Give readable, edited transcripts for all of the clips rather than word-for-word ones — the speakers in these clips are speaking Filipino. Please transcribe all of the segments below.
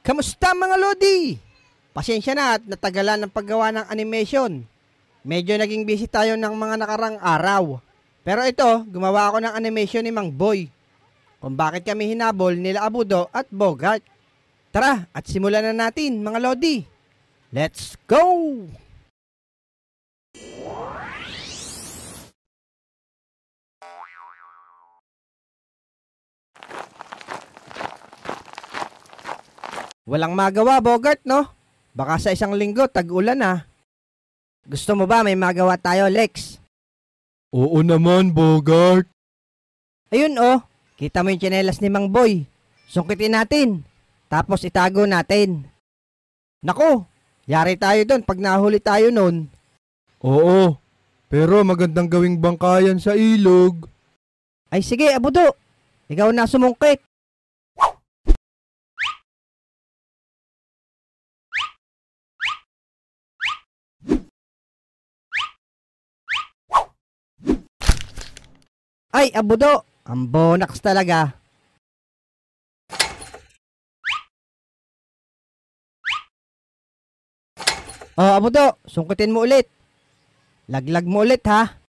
Kamusta mga Lodi? Pasensya na at natagalan ng paggawa ng animation. Medyo naging busy tayo ng mga nakarang araw. Pero ito, gumawa ako ng animation ni Mang Boy. Kung bakit kami hinabol nila Abudo at Bogart. Tara, at simulan na natin mga Lodi. Let's go! Walang magawa, Bogart, no? Baka sa isang linggo, tag-ulan na. Gusto mo ba may magawa tayo, Lex? Oo naman, Bogart. Ayun, oh. Kita mo yung tsinelas ni Mang Boy. Sungkitin natin. Tapos itago natin. Naku, yari tayo doon pag nahuli tayo nun. Oo, pero magandang gawing bangkayan sa ilog. Ay sige, Abudo. Ikaw na sumungkit. Ay, Abudo, ang bonaks talaga. Oh, Abudo, sungkitin mo ulit. Laglag mo ulit, ha?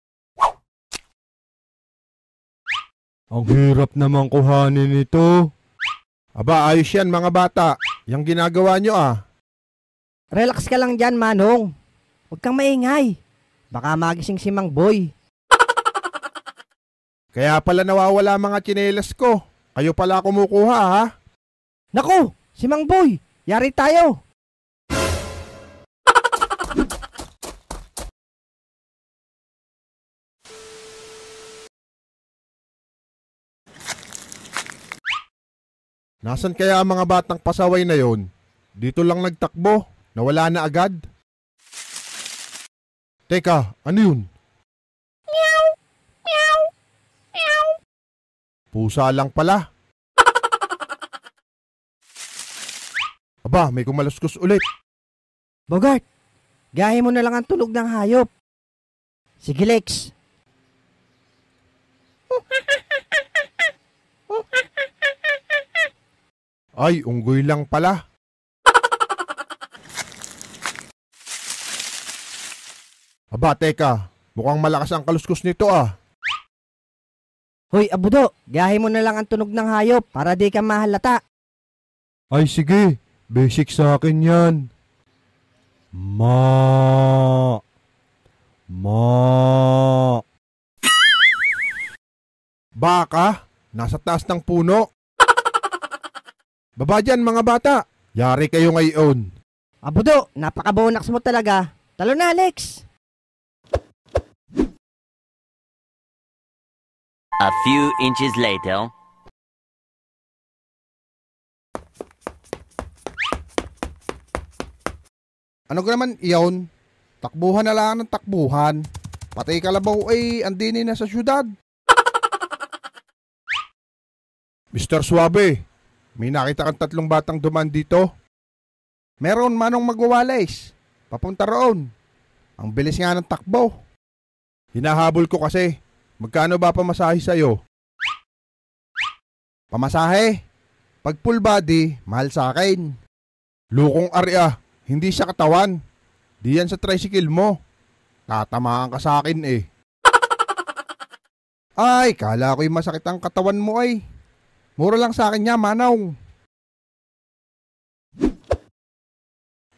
Ang hirap naman kuhanin ito. Aba, ayos yan mga bata. Yang ginagawa nyo Relax ka lang dyan, Manong. Huwag kang maingay. Baka magising si Mang Boy. Kaya pala nawawala mga tsinelas ko. Kayo pala kumukuha Naku, si Mang Boy. Yari tayo. Nasaan kaya ang mga batang pasaway na yon? Dito lang nagtakbo. Nawala na agad. Teka, ano yun? Meow, meow, meow. Pusa lang pala. Aba, may kumaluskus ulit. Bogart, gahe mo na lang ang tunog ng hayop. Sige, Lex. Ay, unggoy lang pala. Aba, teka. Mukhang malakas ang kaluskus nito Hoy, Abudo, gahe mo na lang ang tunog ng hayop para di ka mahalata. Ay, sige. Basic sa akin yan. Ma. Baka, nasa taas ng puno. Baba dyan mga bata. Yari kayo ngayon. Abudo, napaka-bonaks mo talaga. Talo na, Alex. A few inches later. Ano ka naman iyon? Takbuhan na lang ng takbuhan. Patay kalabaw ay andini na sa syudad. Mr. Suabe, may nakita kang tatlong batang duman dito. Meron manong magwawalis. Papunta roon. Ang bilis nga ng takbo. Hinahabol ko kasi. Magkano ba pamasahe sa'yo? Pamasahe? Pag full body, mahal sa akin. Lukong arya, hindi siya katawan. Di yan sa tricycle mo. Tatamaan ka sa akin Ay, kala ko'y masakit ang katawan mo Mura lang sa akin niya, Manaw.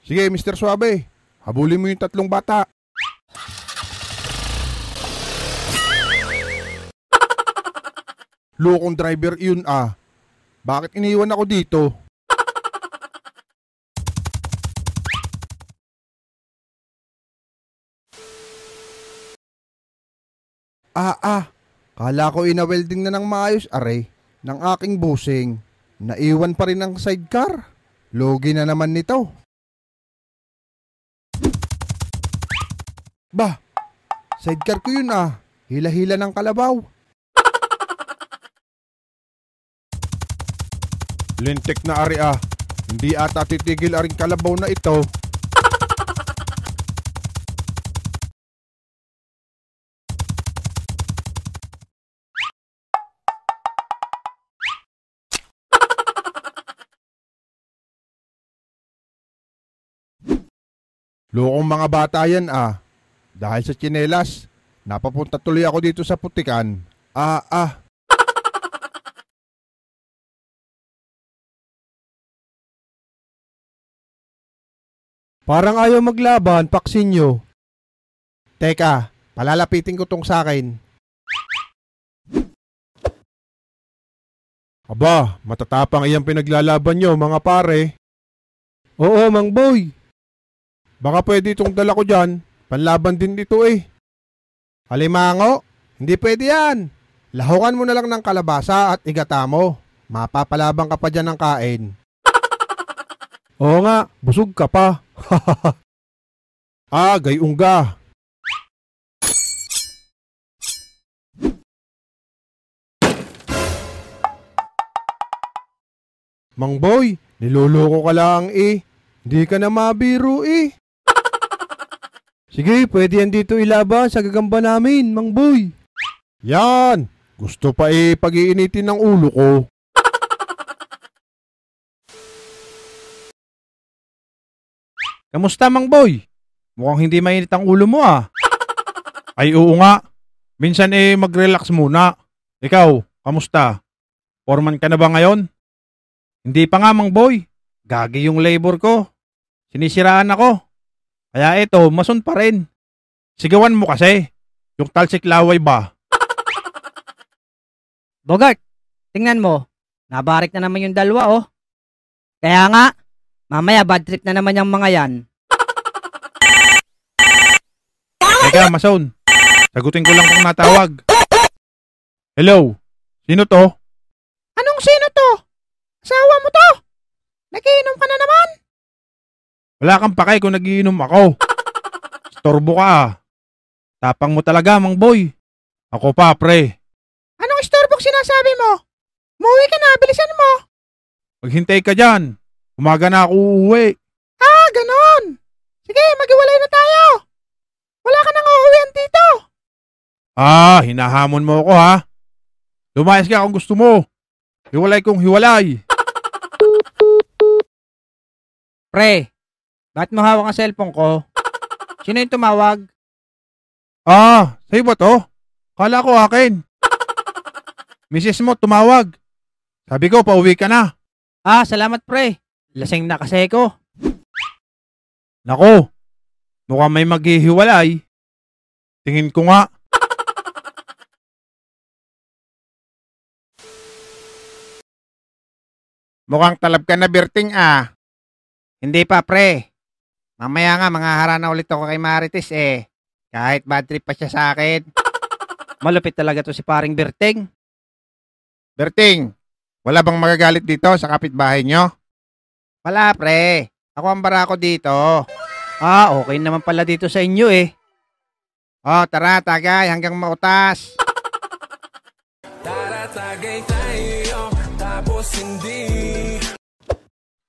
Sige, Mr. Suabe. Habulin mo yung tatlong bata. Lokong driver yun Bakit iniwan ako dito? Kala ko ina-welding na ng maayos ng aking busing. Naiwan pa rin ang sidecar. Logi na naman nito. Bah, sidecar ko yun Hila-hila ng kalabaw. Lintik na ari Hindi ata titigil aring kalabaw na ito. Lokong mga bata yan Dahil sa tsinelas, napapunta tuloy ako dito sa putikan. Parang ayaw maglaban, paksin nyo. Teka, palalapitin ko tong sakin. Aba, matatapang iyang pinaglalaban nyo mga pare. Oo, Mang Boy. Baka pwede itong dala ko dyan. Panlaban din dito Alimango, hindi pwede yan. Lahukan mo na lang ng kalabasa at igata mo. Mapapalabang ka pa dyan ng kain. Oo nga, busog ka pa. Gayungga. Mang Boy, niloloko ka lang Hindi ka na mabiro Sige, pwede yan dito ilaban sa gagamba namin, Mang Boy. Yan, gusto pa pag-iinitin ng ulo ko. Kamusta, Mang Boy? Mukhang hindi mainit ang ulo mo Ay oo nga. Minsan mag-relax muna. Ikaw, kamusta? Foreman ka na ba ngayon? Hindi pa nga, Mang Boy. Gagi yung labor ko. Sinisiraan ako. Kaya ito, mason pa rin. Sigawan mo kasi. Yung talsik laway ba? Bogart, tingnan mo. Nabarik na naman yung dalawa Kaya nga, mamaya bad trip na naman yung mga yan. Teka, Mason. Sagutin ko lang kung natawag. Hello? Sino to? Anong sino to? Asawa mo to? Nagiinom ka na naman? Wala kang pakay kung nagiinom ako. Storbo ka Tapang mo talaga, Mang Boy. Ako pa, pre. Anong istorbok sinasabi mo? Umuwi ka na, bilisan mo. Maghintay ka dyan. Umaga na ako uuwi. Ganon. Sige, maghiwalay na tayo. Wala ka nang uuwihan dito. Hinahamon mo ako Lumayas ka kung gusto mo. Hiwalay kong hiwalay. Pre, bakit mo hawak ang cellphone ko? Sino yung tumawag? Sa'yo ba to? Kala ko akin. Misis mo tumawag. Sabi ko, pauwi ka na. Salamat pre. Lasing na kasi ko. Nako, mukhang may maghihiwalay. Tingin ko nga. Mukhang talab ka na, Berting Hindi pa, pre. Mamaya nga, mangahara na ulit ako kay Marites Kahit bad trip pa siya sa akin. Malupit talaga to si paring Berting. Berting, wala bang magagalit dito sa kapitbahay nyo? Wala, pre. Ako ang barako dito. Okay naman pala dito sa inyo Tara, tagay, hanggang mautas.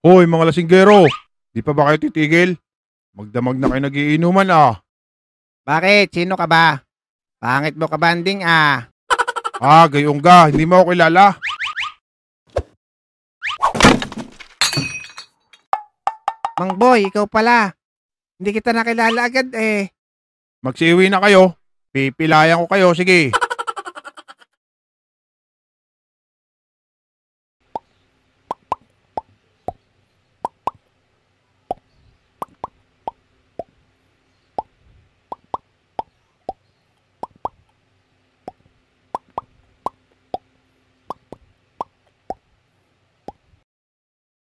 Hoy, mga lasinggero. Di pa ba kayo titigil? Magdamag na kayo nagiinuman Bakit? Sino ka ba? Pangit mo ka, banding Gayongga. Hindi mo ako kilala. Mang Boy, ikaw pala. Hindi kita nakilala agad Magsiuwi na kayo. Pipilayan ko kayo. Sige.